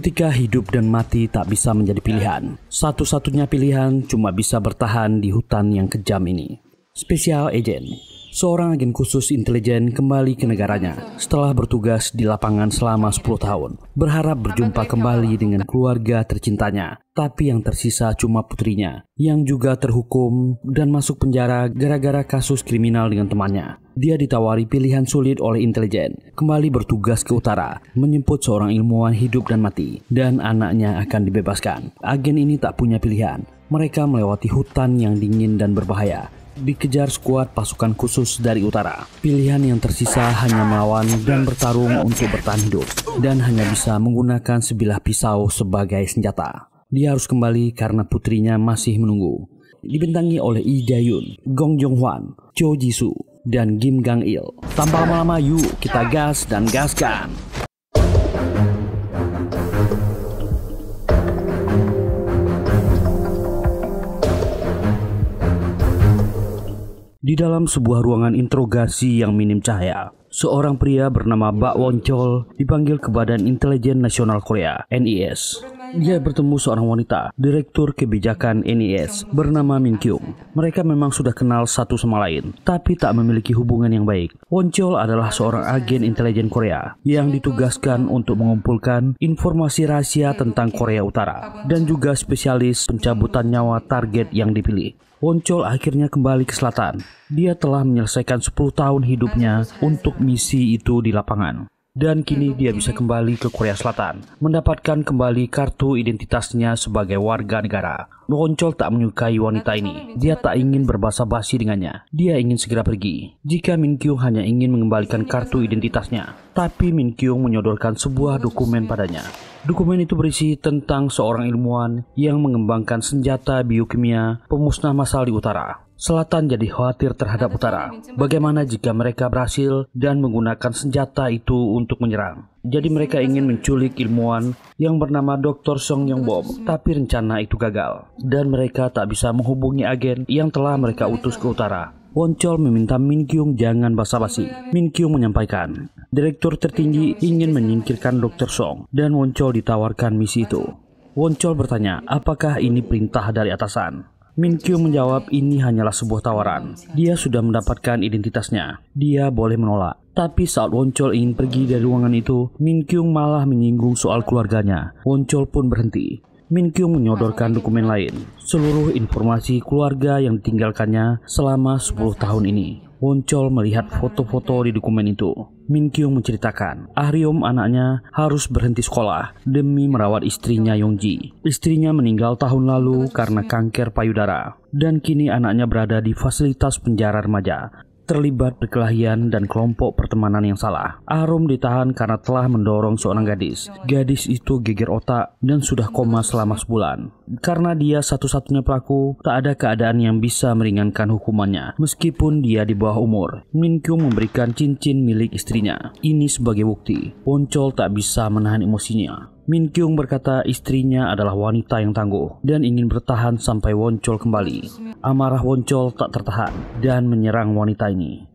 Ketika hidup dan mati tak bisa menjadi pilihan, satu-satunya pilihan cuma bisa bertahan di hutan yang kejam ini. Special Agent, seorang agen khusus intelijen kembali ke negaranya setelah bertugas di lapangan selama 10 tahun. Berharap berjumpa kembali dengan keluarga tercintanya. Tapi yang tersisa cuma putrinya, yang juga terhukum dan masuk penjara gara-gara kasus kriminal dengan temannya. Dia ditawari pilihan sulit oleh intelijen, kembali bertugas ke utara, menjemput seorang ilmuwan hidup dan mati, dan anaknya akan dibebaskan. Agen ini tak punya pilihan. Mereka melewati hutan yang dingin dan berbahaya, dikejar skuad pasukan khusus dari utara. Pilihan yang tersisa hanya melawan dan bertarung untuk bertahan hidup, dan hanya bisa menggunakan sebilah pisau sebagai senjata. Dia harus kembali karena putrinya masih menunggu. Dibintangi oleh Lee Jae-yoon, Gong Joong-hwan, Cho Ji-soo, dan Kim Gang-il. Tanpa lama-lama, yuk kita gas dan gaskan. Di dalam sebuah ruangan interogasi yang minim cahaya, seorang pria bernama Bak Won-chol dipanggil ke Badan Intelijen Nasional Korea, NIS. Dia bertemu seorang wanita, Direktur Kebijakan NIS, bernama Min Kyung. Mereka memang sudah kenal satu sama lain, tapi tak memiliki hubungan yang baik. Won-chol adalah seorang agen intelijen Korea yang ditugaskan untuk mengumpulkan informasi rahasia tentang Korea Utara dan juga spesialis pencabutan nyawa target yang dipilih. Won-chol akhirnya kembali ke selatan. Dia telah menyelesaikan 10 tahun hidupnya untuk misi itu di lapangan. Dan kini dia bisa kembali ke Korea Selatan, mendapatkan kembali kartu identitasnya sebagai warga negara. Won-chol tak menyukai wanita ini. Dia tak ingin berbasa-basi dengannya. Dia ingin segera pergi. Jika Min Kyung hanya ingin mengembalikan kartu identitasnya, tapi Min Kyung menyodorkan sebuah dokumen padanya. Dokumen itu berisi tentang seorang ilmuwan yang mengembangkan senjata biokimia pemusnah massal di utara. Selatan jadi khawatir terhadap utara. Bagaimana jika mereka berhasil dan menggunakan senjata itu untuk menyerang? Jadi mereka ingin menculik ilmuwan yang bernama Dr. Song Yong-bom. Tapi rencana itu gagal. Dan mereka tak bisa menghubungi agen yang telah mereka utus ke utara. Won-chol meminta Min Kyung jangan basa-basi. Min Kyung menyampaikan, Direktur tertinggi ingin menyingkirkan Dr. Song. Dan Won-chol ditawarkan misi itu. Won-chol bertanya, apakah ini perintah dari atasan? Min Kyung menjawab ini hanyalah sebuah tawaran. Dia sudah mendapatkan identitasnya. Dia boleh menolak. Tapi saat Won-chol ingin pergi dari ruangan itu, Min Kyung malah menyinggung soal keluarganya. Won-chol pun berhenti. Min Kyung menyodorkan dokumen lain. Seluruh informasi keluarga yang ditinggalkannya selama 10 tahun ini. Won-chol melihat foto-foto di dokumen itu. Min Kyung menceritakan, Ahryom anaknya harus berhenti sekolah demi merawat istrinya Yongji. Istrinya meninggal tahun lalu karena kanker payudara. Dan kini anaknya berada di fasilitas penjara remaja, terlibat perkelahian dan kelompok pertemanan yang salah. Ahryom ditahan karena telah mendorong seorang gadis. Gadis itu geger otak dan sudah koma selama sebulan. Karena dia satu-satunya pelaku, tak ada keadaan yang bisa meringankan hukumannya. Meskipun dia di bawah umur, Min Kyung memberikan cincin milik istrinya. Ini sebagai bukti. Won-chol tak bisa menahan emosinya. Min Kyung berkata istrinya adalah wanita yang tangguh dan ingin bertahan sampai Won-chol kembali. Amarah Won-chol tak tertahan dan menyerang wanita ini.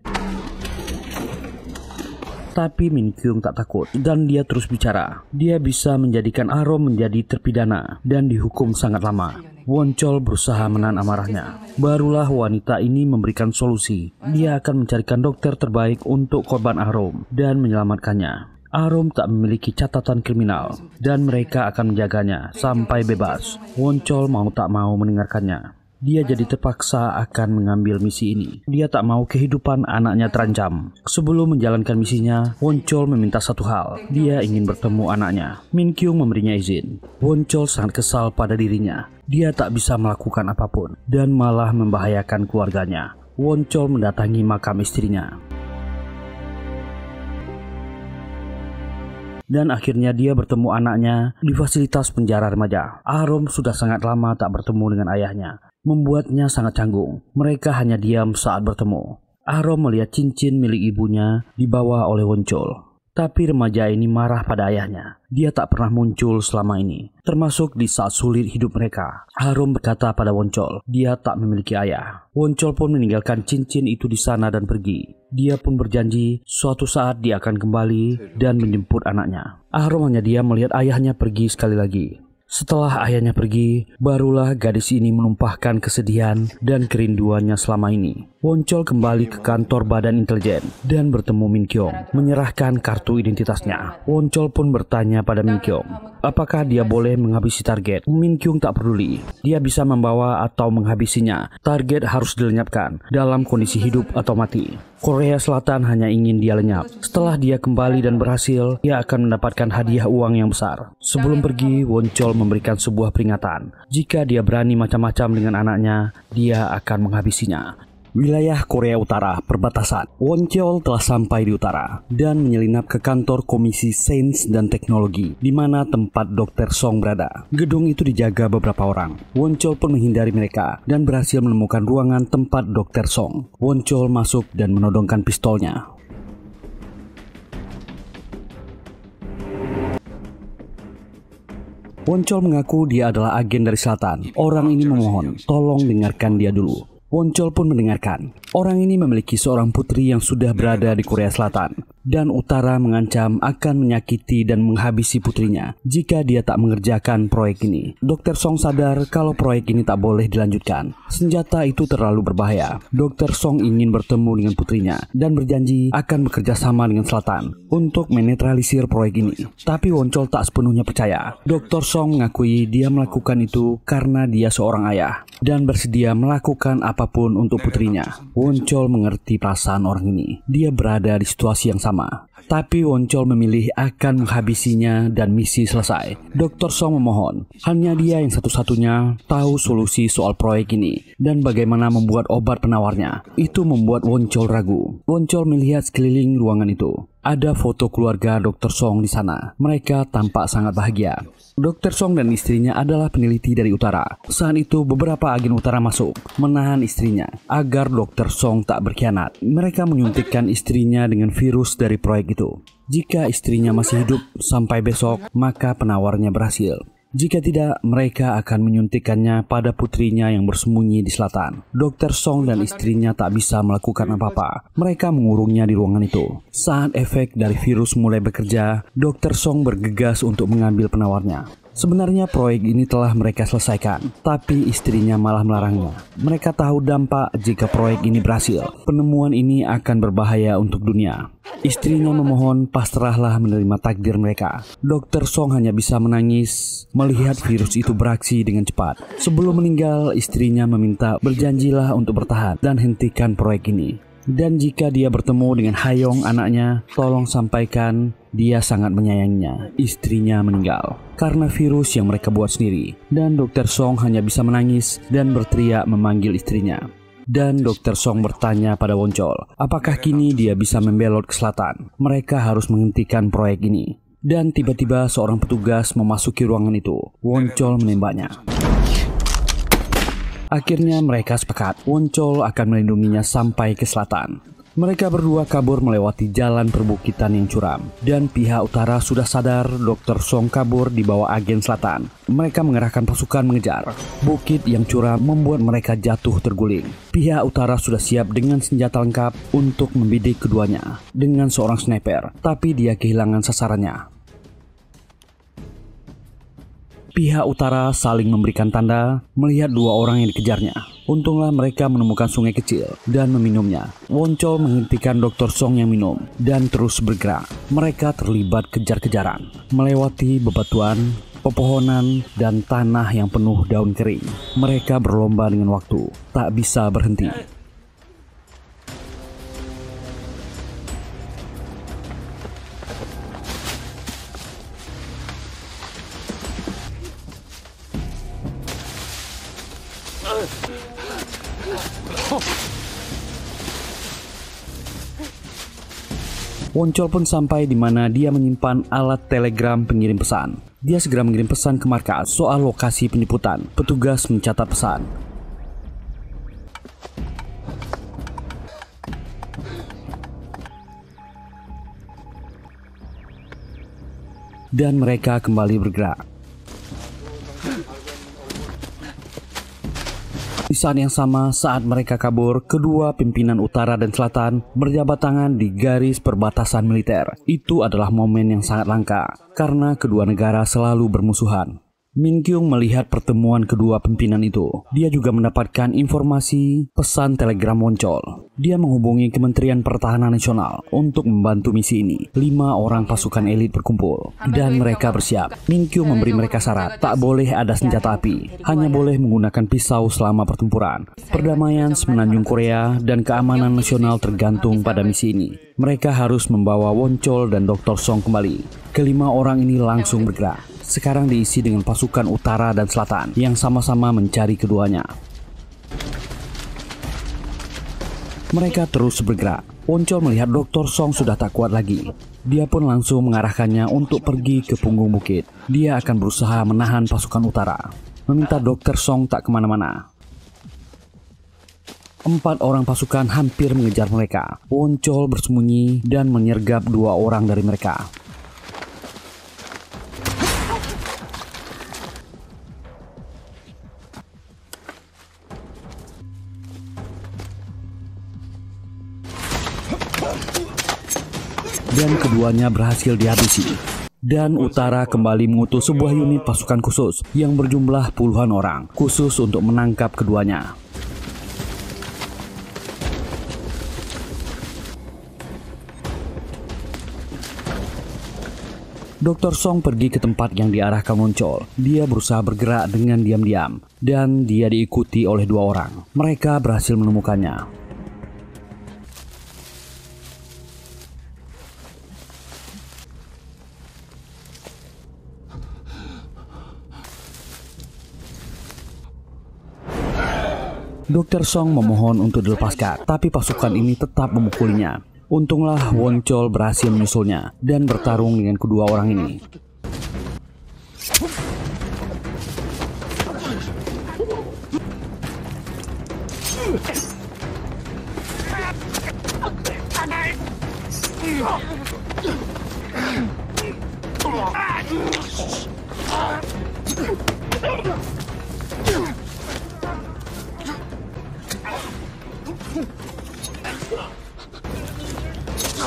Tapi Min Kyung tak takut dan dia terus bicara. Dia bisa menjadikan Ahryom menjadi terpidana dan dihukum sangat lama. Won-chol berusaha menahan amarahnya. Barulah wanita ini memberikan solusi. Dia akan mencarikan dokter terbaik untuk korban Ahryom dan menyelamatkannya. Ahryom tak memiliki catatan kriminal dan mereka akan menjaganya sampai bebas. Won-chol mau tak mau mendengarkannya. Dia jadi terpaksa akan mengambil misi ini. Dia tak mau kehidupan anaknya terancam. Sebelum menjalankan misinya, Won-chol meminta satu hal. Dia ingin bertemu anaknya. Min Kyung memberinya izin. Won-chol sangat kesal pada dirinya. Dia tak bisa melakukan apapun dan malah membahayakan keluarganya. Won-chol mendatangi makam istrinya. Dan akhirnya dia bertemu anaknya di fasilitas penjara remaja. Ahryom sudah sangat lama tak bertemu dengan ayahnya, membuatnya sangat canggung. Mereka hanya diam saat bertemu. Ahryom melihat cincin milik ibunya dibawa oleh Won-chol. Tapi remaja ini marah pada ayahnya. Dia tak pernah muncul selama ini, termasuk di saat sulit hidup mereka. Harum berkata pada Woncol, dia tak memiliki ayah. Woncol pun meninggalkan cincin itu di sana dan pergi. Dia pun berjanji suatu saat dia akan kembali dan menjemput anaknya. Harum hanya dia melihat ayahnya pergi sekali lagi. Setelah ayahnya pergi, barulah gadis ini menumpahkan kesedihan dan kerinduannya selama ini. Woncol kembali ke kantor Badan Intelijen dan bertemu Min Kyong, menyerahkan kartu identitasnya. Woncol pun bertanya pada Min Kyong, apakah dia boleh menghabisi target. Min Kyong tak peduli, dia bisa membawa atau menghabisinya. Target harus dilenyapkan dalam kondisi hidup atau mati. Korea Selatan hanya ingin dia lenyap. Setelah dia kembali dan berhasil, dia akan mendapatkan hadiah uang yang besar. Sebelum pergi, Woncol memberikan sebuah peringatan. Jika dia berani macam-macam dengan anaknya, dia akan menghabisinya. Wilayah Korea Utara perbatasan. Woncol telah sampai di utara dan menyelinap ke kantor Komisi Sains dan Teknologi, di mana tempat Dr. Song berada. Gedung itu dijaga beberapa orang. Woncol pun menghindari mereka dan berhasil menemukan ruangan tempat Dr. Song. Woncol masuk dan menodongkan pistolnya. Woncol mengaku dia adalah agen dari selatan. Orang ini memohon, tolong dengarkan dia dulu. Woncol pun mendengarkan. Orang ini memiliki seorang putri yang sudah berada di Korea Selatan. Dan utara mengancam akan menyakiti dan menghabisi putrinya jika dia tak mengerjakan proyek ini. Dr. Song sadar kalau proyek ini tak boleh dilanjutkan. Senjata itu terlalu berbahaya. Dr. Song ingin bertemu dengan putrinya dan berjanji akan bekerja sama dengan Selatan untuk menetralisir proyek ini. Tapi Woncol tak sepenuhnya percaya. Dr. Song mengakui dia melakukan itu karena dia seorang ayah dan bersedia melakukan apapun untuk putrinya. Woncol mengerti perasaan orang ini. Dia berada di situasi yang sama. Tapi Woncol memilih akan menghabisinya dan misi selesai. Dr. Song memohon. Hanya dia yang satu-satunya tahu solusi soal proyek ini dan bagaimana membuat obat penawarnya. Itu membuat Woncol ragu. Woncol melihat sekeliling ruangan itu. Ada foto keluarga Dr. Song di sana. Mereka tampak sangat bahagia. Dr. Song dan istrinya adalah peneliti dari utara. Saat itu beberapa agen utara masuk, menahan istrinya agar Dr. Song tak berkhianat. Mereka menyuntikkan istrinya dengan virus dari proyek itu. Jika istrinya masih hidup sampai besok, maka penawarnya berhasil. Jika tidak, mereka akan menyuntikkannya pada putrinya yang bersembunyi di selatan. Dr. Song dan istrinya tak bisa melakukan apa-apa. Mereka mengurungnya di ruangan itu. Saat efek dari virus mulai bekerja, Dr. Song bergegas untuk mengambil penawarnya. Sebenarnya proyek ini telah mereka selesaikan, tapi istrinya malah melarangnya. Mereka tahu dampak jika proyek ini berhasil. Penemuan ini akan berbahaya untuk dunia. Istrinya memohon pasrahlah menerima takdir mereka. Dr. Song hanya bisa menangis melihat virus itu beraksi dengan cepat. Sebelum meninggal, istrinya meminta berjanjilah untuk bertahan dan hentikan proyek ini. Dan jika dia bertemu dengan Hayong anaknya, tolong sampaikan dia sangat menyayanginya. Istrinya meninggal karena virus yang mereka buat sendiri. Dan Dr. Song hanya bisa menangis dan berteriak memanggil istrinya. Dan Dr. Song bertanya pada Woncol, apakah kini dia bisa membelot ke selatan? Mereka harus menghentikan proyek ini. Dan tiba-tiba seorang petugas memasuki ruangan itu. Woncol menembaknya. Akhirnya mereka sepakat, Woncol akan melindunginya sampai ke selatan. Mereka berdua kabur melewati jalan perbukitan yang curam. Dan pihak utara sudah sadar Dr. Song kabur di bawah agen selatan. Mereka mengerahkan pasukan mengejar. Bukit yang curam membuat mereka jatuh terguling. Pihak utara sudah siap dengan senjata lengkap untuk membidik keduanya dengan seorang sniper. Tapi dia kehilangan sasarannya. Pihak utara saling memberikan tanda melihat dua orang yang dikejarnya. Untunglah mereka menemukan sungai kecil dan meminumnya. Woncol menghentikan Dr. Song yang minum dan terus bergerak. Mereka terlibat kejar-kejaran, melewati bebatuan, pepohonan, dan tanah yang penuh daun kering. Mereka berlomba dengan waktu, tak bisa berhenti. Woncol pun sampai di mana dia menyimpan alat telegram pengirim pesan. Dia segera mengirim pesan ke markas soal lokasi penjemputan. Petugas mencatat pesan. dan mereka kembali bergerak. Di saat yang sama, saat mereka kabur, kedua pimpinan utara dan selatan berjabat tangan di garis perbatasan militer. Itu adalah momen yang sangat langka, karena kedua negara selalu bermusuhan. Min Kyung melihat pertemuan kedua pimpinan itu. Dia juga mendapatkan informasi pesan telegram Woncol. Dia menghubungi Kementerian Pertahanan Nasional untuk membantu misi ini. 5 orang pasukan elit berkumpul dan mereka bersiap. Min Kyung memberi mereka syarat, tak boleh ada senjata api, hanya boleh menggunakan pisau selama pertempuran. Perdamaian semenanjung Korea dan keamanan nasional tergantung pada misi ini. Mereka harus membawa Woncol dan Dr. Song kembali. Kelima orang ini langsung bergerak. Sekarang diisi dengan pasukan utara dan selatan yang sama-sama mencari keduanya. Mereka terus bergerak. Woncol melihat Dr. Song sudah tak kuat lagi. Dia pun langsung mengarahkannya untuk pergi ke punggung bukit. Dia akan berusaha menahan pasukan utara, meminta Dr. Song tak kemana-mana. 4 orang pasukan hampir mengejar mereka. Woncol bersembunyi dan menyergap 2 orang dari mereka. Dan keduanya berhasil dihabisi. Dan utara kembali mengutus sebuah unit pasukan khusus yang berjumlah puluhan orang, khusus untuk menangkap keduanya. Dr. Song pergi ke tempat yang diarahkan Woncol. Dia berusaha bergerak dengan diam-diam, dan dia diikuti oleh 2 orang. Mereka berhasil menemukannya. Dr. Song memohon untuk dilepaskan, tapi pasukan ini tetap memukulinya. Untunglah Woncol berhasil menyusulnya dan bertarung dengan kedua orang ini.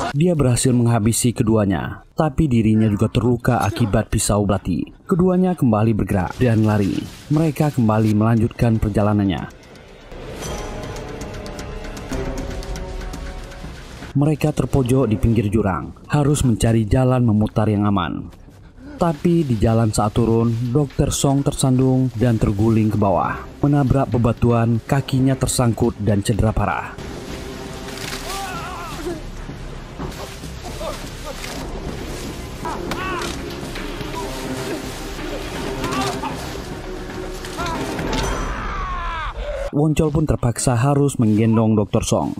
Dia berhasil menghabisi keduanya, tapi dirinya juga terluka akibat pisau belati. Keduanya kembali bergerak dan lari. Mereka kembali melanjutkan perjalanannya. Mereka terpojok di pinggir jurang, harus mencari jalan memutar yang aman. Tapi di jalan saat turun, Dr. Song tersandung dan terguling ke bawah. Menabrak bebatuan, kakinya tersangkut dan cedera parah. Woncol pun terpaksa harus menggendong Dr. Song.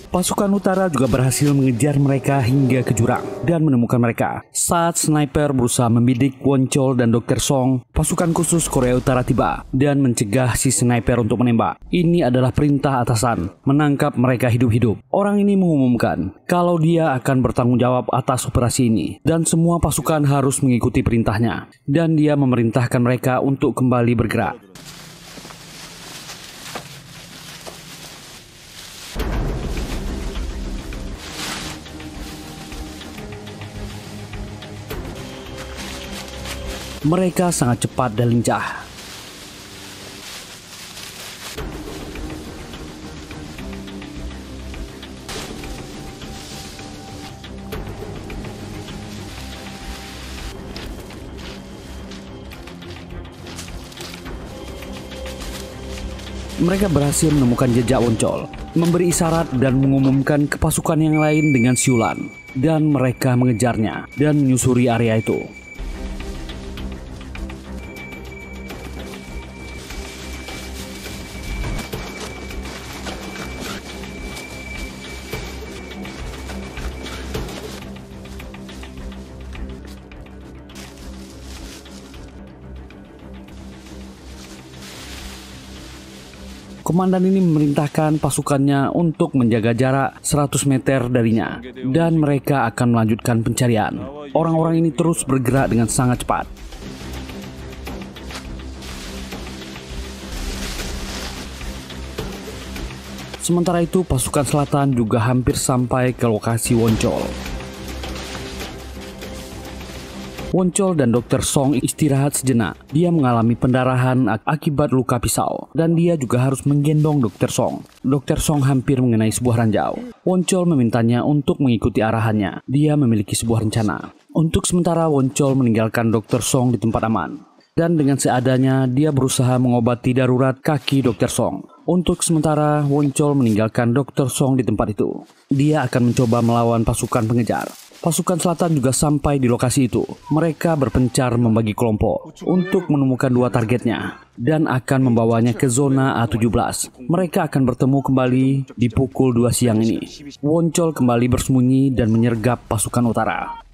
Pasukan utara juga berhasil mengejar mereka hingga ke jurang dan menemukan mereka. Saat sniper berusaha membidik Woncol dan Dr. Song, pasukan khusus Korea Utara tiba dan mencegah si sniper untuk menembak. Ini adalah perintah atasan, menangkap mereka hidup-hidup. Orang ini mengumumkan kalau dia akan bertanggung jawab atas operasi ini dan semua pasukan harus mengikuti perintahnya. Dan dia memerintahkan mereka untuk kembali bergerak. Mereka sangat cepat dan lincah. Mereka berhasil menemukan jejak Woncol, memberi isyarat dan mengumumkan ke pasukan yang lain dengan siulan. Dan mereka mengejarnya dan menyusuri area itu. Komandan ini memerintahkan pasukannya untuk menjaga jarak 100 meter darinya dan mereka akan melanjutkan pencarian. Orang-orang ini terus bergerak dengan sangat cepat. Sementara itu, pasukan selatan juga hampir sampai ke lokasi Woncol. Woncol dan Dr. Song istirahat sejenak. Dia mengalami pendarahan akibat luka pisau dan dia juga harus menggendong Dr. Song. Dr. Song hampir mengenai sebuah ranjau. Woncol memintanya untuk mengikuti arahannya. Dia memiliki sebuah rencana. Untuk sementara, Woncol meninggalkan Dr. Song di tempat aman. Dan dengan seadanya, dia berusaha mengobati darurat kaki Dr. Song. Untuk sementara, Woncol meninggalkan Dr. Song di tempat itu. Dia akan mencoba melawan pasukan pengejar. Pasukan selatan juga sampai di lokasi itu. Mereka berpencar membagi kelompok untuk menemukan dua targetnya dan akan membawanya ke zona A17. Mereka akan bertemu kembali di pukul 2 siang ini. Woncol kembali bersembunyi dan menyergap pasukan utara.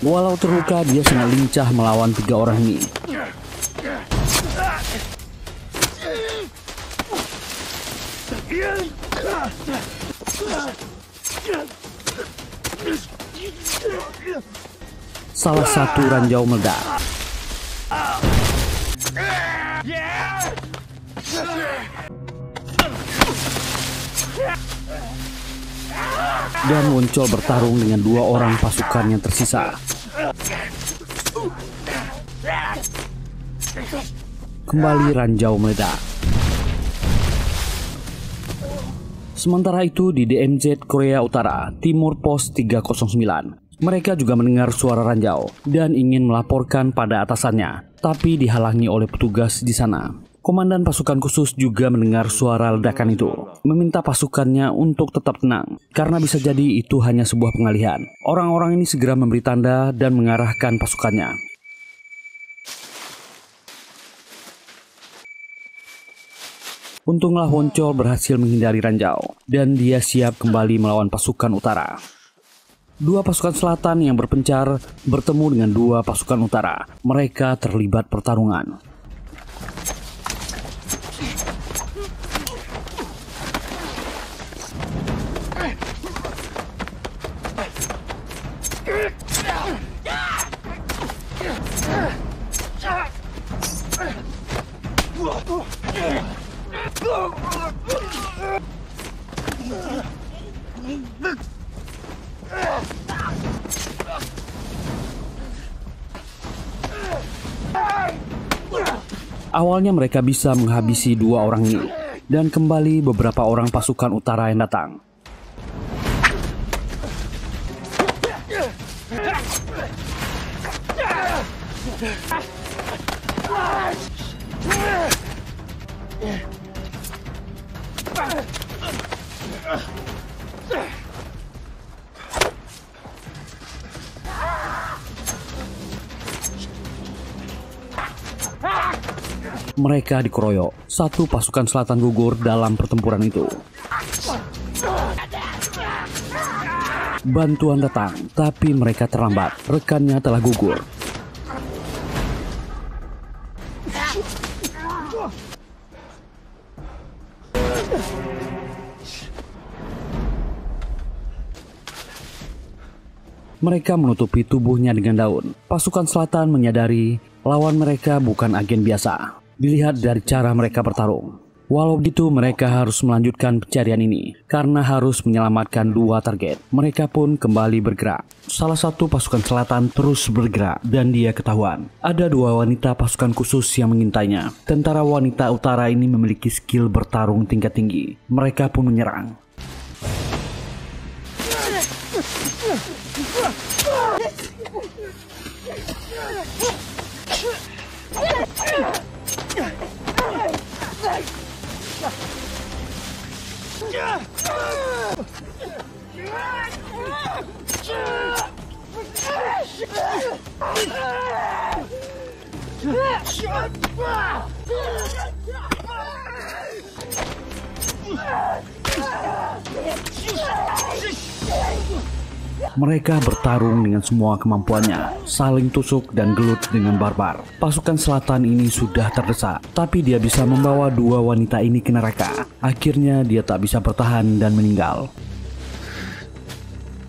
Walau terluka, dia sangat lincah melawan 3 orang ini. Salah satu ranjau meledak. Dan Woncol bertarung dengan 2 orang pasukan yang tersisa. Kembali ranjau meledak. Sementara itu di DMZ Korea Utara, Timur Pos 309, mereka juga mendengar suara ranjau dan ingin melaporkan pada atasannya, tapi dihalangi oleh petugas di sana. Komandan pasukan khusus juga mendengar suara ledakan itu, meminta pasukannya untuk tetap tenang, karena bisa jadi itu hanya sebuah pengalihan. Orang-orang ini segera memberi tanda dan mengarahkan pasukannya. Untunglah Woncol berhasil menghindari ranjau, dan dia siap kembali melawan pasukan utara. 2 pasukan selatan yang berpencar bertemu dengan 2 pasukan utara. Mereka terlibat pertarungan. Awalnya mereka bisa menghabisi 2 orang ini, dan kembali beberapa orang pasukan utara yang datang. Mereka dikeroyok. 1 pasukan selatan gugur dalam pertempuran itu. Bantuan datang, tapi mereka terlambat. Rekannya telah gugur. Mereka menutupi tubuhnya dengan daun. Pasukan selatan menyadari lawan mereka bukan agen biasa. Dilihat dari cara mereka bertarung. Walau begitu, mereka harus melanjutkan pencarian ini karena harus menyelamatkan 2 target. Mereka pun kembali bergerak. Salah satu pasukan selatan terus bergerak dan dia ketahuan. Ada 2 wanita pasukan khusus yang mengintainya. Tentara wanita utara ini memiliki skill bertarung tingkat tinggi. Mereka pun menyerang. Mereka bertarung dengan semua kemampuannya, saling tusuk dan gelut dengan barbar. Pasukan selatan ini sudah terdesak, tapi dia bisa membawa dua wanita ini ke neraka. Akhirnya dia tak bisa bertahan dan meninggal.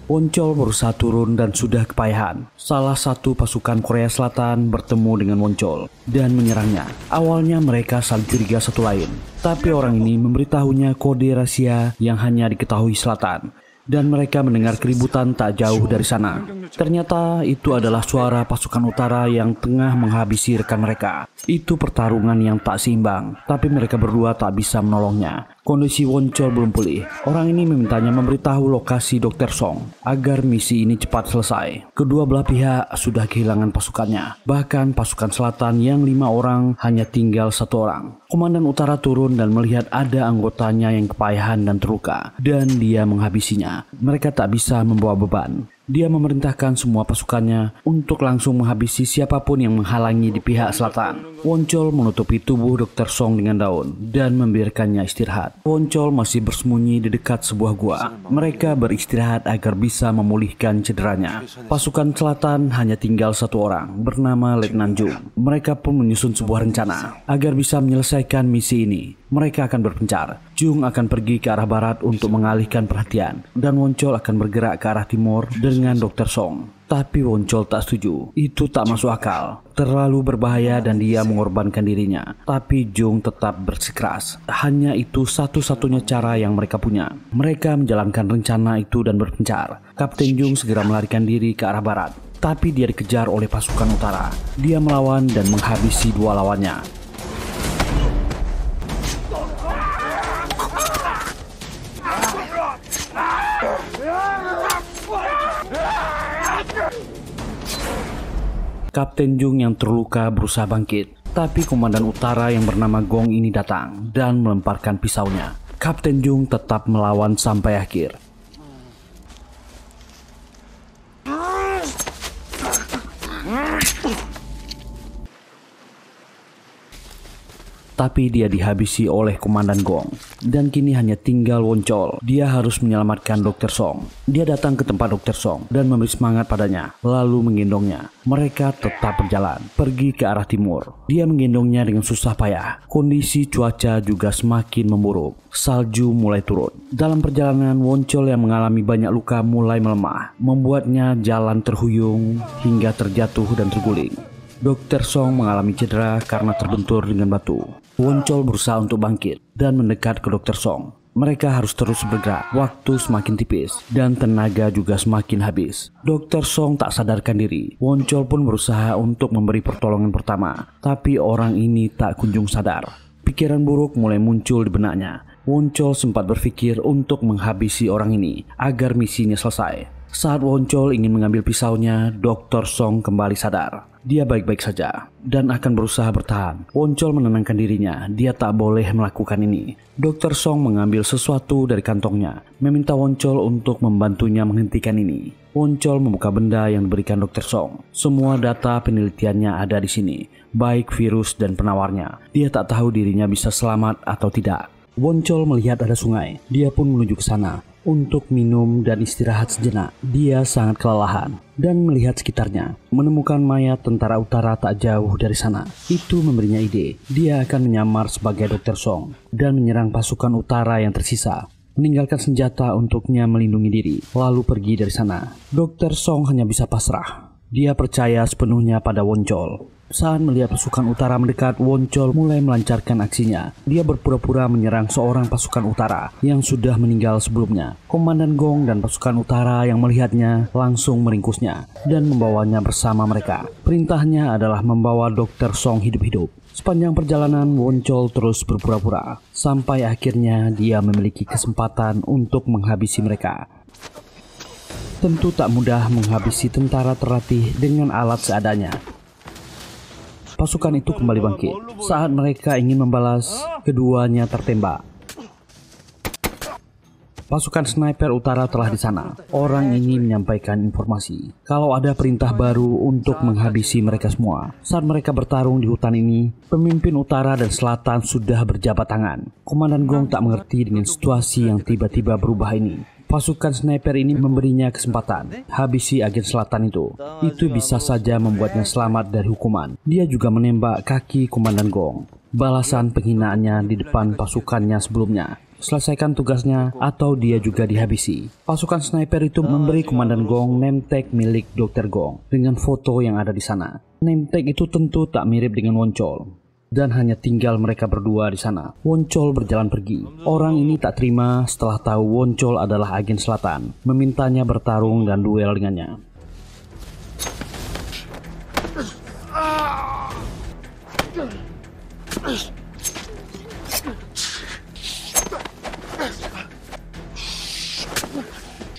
Woncol berusaha turun dan sudah kepayahan. Salah satu pasukan Korea Selatan bertemu dengan Woncol dan menyerangnya. Awalnya mereka saling curiga satu lain, tapi orang ini memberitahunya kode rahasia yang hanya diketahui Selatan. Dan mereka mendengar keributan tak jauh dari sana. Ternyata itu adalah suara pasukan utara yang tengah menghabisi rekan mereka. Itu pertarungan yang tak seimbang, tapi mereka berdua tak bisa menolongnya. Kondisi Woncol belum pulih. Orang ini memintanya memberitahu lokasi Dr. Song agar misi ini cepat selesai. Kedua belah pihak sudah kehilangan pasukannya. Bahkan pasukan selatan yang 5 orang hanya tinggal 1 orang. Komandan utara turun dan melihat ada anggotanya yang kepayahan dan terluka, dan dia menghabisinya. Mereka tak bisa membawa beban. Dia memerintahkan semua pasukannya untuk langsung menghabisi siapapun yang menghalangi di pihak selatan. Woncol menutupi tubuh Dr. Song dengan daun dan membiarkannya istirahat. Woncol masih bersembunyi di dekat sebuah gua. Mereka beristirahat agar bisa memulihkan cederanya. Pasukan selatan hanya tinggal 1 orang bernama Letnan Jung. Mereka pun menyusun sebuah rencana agar bisa menyelesaikan misi ini. Mereka akan berpencar. Jung akan pergi ke arah barat untuk mengalihkan perhatian, dan Woncol akan bergerak ke arah timur dengan Dr. Song. Tapi Woncol tak setuju. Itu tak masuk akal. Terlalu berbahaya dan dia mengorbankan dirinya. Tapi Jung tetap bersikeras. Hanya itu satu-satunya cara yang mereka punya. Mereka menjalankan rencana itu dan berpencar. Kapten Jung segera melarikan diri ke arah barat. Tapi dia dikejar oleh pasukan utara. Dia melawan dan menghabisi 2 lawannya. Kapten Jung yang terluka berusaha bangkit, tapi komandan utara yang bernama Gong ini datang dan melemparkan pisaunya. Kapten Jung tetap melawan sampai akhir. Tapi dia dihabisi oleh Komandan Gong. Dan kini hanya tinggal Woncol. Dia harus menyelamatkan Dr. Song. Dia datang ke tempat Dr. Song dan memberi semangat padanya, lalu menggendongnya. Mereka tetap berjalan, pergi ke arah timur. Dia menggendongnya dengan susah payah. Kondisi cuaca juga semakin memburuk. Salju mulai turun. Dalam perjalanan, Woncol yang mengalami banyak luka mulai melemah, membuatnya jalan terhuyung hingga terjatuh dan terguling. Dr. Song mengalami cedera karena terbentur dengan batu. Woncol berusaha untuk bangkit dan mendekat ke Dr. Song. Mereka harus terus bergerak. Waktu semakin tipis dan tenaga juga semakin habis. Dr. Song tak sadarkan diri. Woncol pun berusaha untuk memberi pertolongan pertama, tapi orang ini tak kunjung sadar. Pikiran buruk mulai muncul di benaknya. Woncol sempat berpikir untuk menghabisi orang ini agar misinya selesai. Saat Woncol ingin mengambil pisaunya, Dr. Song kembali sadar. Dia baik-baik saja dan akan berusaha bertahan. Woncol menenangkan dirinya, dia tak boleh melakukan ini. Dr. Song mengambil sesuatu dari kantongnya, meminta Woncol untuk membantunya menghentikan ini. Woncol membuka benda yang diberikan Dr. Song. Semua data penelitiannya ada di sini, baik virus dan penawarnya. Dia tak tahu dirinya bisa selamat atau tidak. Woncol melihat ada sungai. Dia pun menuju ke sana untuk minum dan istirahat sejenak. Dia sangat kelelahan dan melihat sekitarnya. Menemukan mayat tentara utara tak jauh dari sana. Itu memberinya ide. Dia akan menyamar sebagai Dr. Song dan menyerang pasukan utara yang tersisa. Meninggalkan senjata untuknya melindungi diri, lalu pergi dari sana. Dr. Song hanya bisa pasrah. Dia percaya sepenuhnya pada Woncol. Saat melihat pasukan utara mendekat, Woncol mulai melancarkan aksinya. Dia berpura-pura menyerang seorang pasukan utara yang sudah meninggal sebelumnya. Komandan Gong dan pasukan utara yang melihatnya langsung meringkusnya dan membawanya bersama mereka. Perintahnya adalah membawa Dr. Song hidup-hidup. Sepanjang perjalanan, Woncol terus berpura-pura sampai akhirnya dia memiliki kesempatan untuk menghabisi mereka. Tentu tak mudah menghabisi tentara terlatih dengan alat seadanya. Pasukan itu kembali bangkit. Saat mereka ingin membalas, keduanya tertembak. Pasukan sniper utara telah di sana. Orang ini menyampaikan informasi kalau ada perintah baru untuk menghabisi mereka semua. Saat mereka bertarung di hutan ini, pemimpin utara dan selatan sudah berjabat tangan. Komandan Gong tak mengerti dengan situasi yang tiba-tiba berubah ini. Pasukan sniper ini memberinya kesempatan habisi agen selatan itu. Itu bisa saja membuatnya selamat dari hukuman. Dia juga menembak kaki Komandan Gong. Balasan penghinaannya di depan pasukannya sebelumnya. Selesaikan tugasnya atau dia juga dihabisi. Pasukan sniper itu memberi Komandan Gong name tag milik Dr. Gong dengan foto yang ada di sana. Name tag itu tentu tak mirip dengan Woncol. Dan hanya tinggal mereka berdua di sana. Woncol berjalan pergi. Orang ini tak terima setelah tahu Woncol adalah agen selatan, memintanya bertarung dan duel dengannya.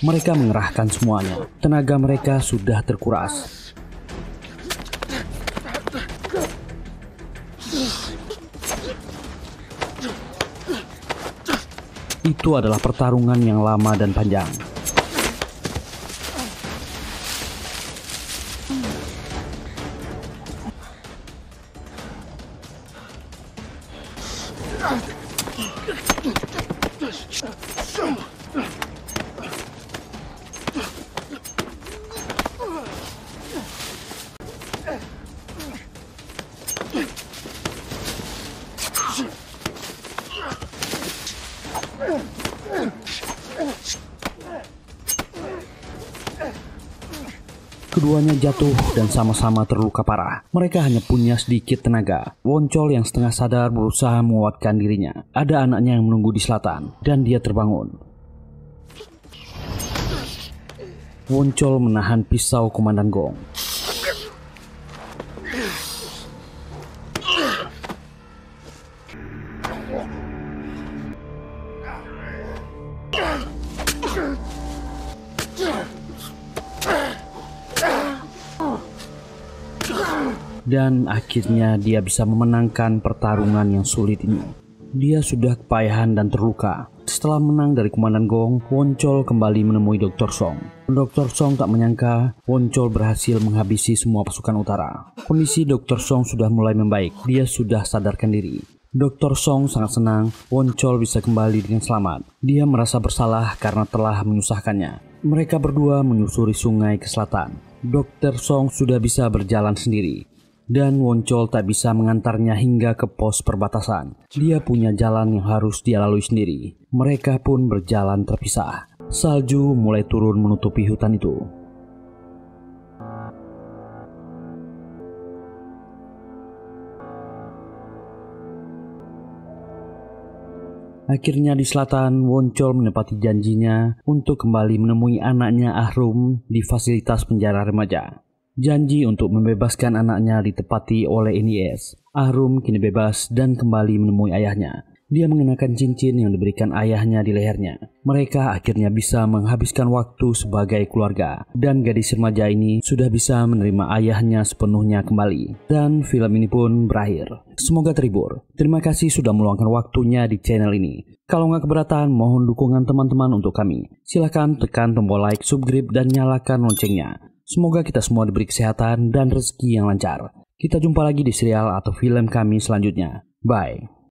Mereka mengerahkan semuanya. Tenaga mereka sudah terkuras. Itu adalah pertarungan yang lama dan panjang. Keduanya jatuh dan sama-sama terluka parah. Mereka hanya punya sedikit tenaga. Woncol yang setengah sadar berusaha menguatkan dirinya. Ada anaknya yang menunggu di selatan, dan dia terbangun. Woncol menahan pisau Komandan Gong. Dan akhirnya dia bisa memenangkan pertarungan yang sulit ini. Dia sudah kepayahan dan terluka. Setelah menang dari Komandan Gong, Woncol kembali menemui Dr. Song. Dr. Song tak menyangka Woncol berhasil menghabisi semua pasukan utara. Kondisi Dr. Song sudah mulai membaik. Dia sudah sadarkan diri. Dr. Song sangat senang Woncol bisa kembali dengan selamat. Dia merasa bersalah karena telah menyusahkannya. Mereka berdua menyusuri sungai ke selatan. Dr. Song sudah bisa berjalan sendiri. Dan Woncol tak bisa mengantarnya hingga ke pos perbatasan. Dia punya jalan yang harus dia lalui sendiri. Mereka pun berjalan terpisah. Salju mulai turun menutupi hutan itu. Akhirnya di selatan, Woncol menepati janjinya untuk kembali menemui anaknya Ahrum di fasilitas penjara remaja. Janji untuk membebaskan anaknya ditepati oleh NIS. Ahrum kini bebas dan kembali menemui ayahnya. Dia mengenakan cincin yang diberikan ayahnya di lehernya. Mereka akhirnya bisa menghabiskan waktu sebagai keluarga. Dan gadis remaja ini sudah bisa menerima ayahnya sepenuhnya kembali. Dan film ini pun berakhir. Semoga terhibur. Terima kasih sudah meluangkan waktunya di channel ini. Kalau nggak keberatan, mohon dukungan teman-teman untuk kami. Silahkan tekan tombol like, subscribe, dan nyalakan loncengnya. Semoga kita semua diberi kesehatan dan rezeki yang lancar. Kita jumpa lagi di serial atau film kami selanjutnya. Bye.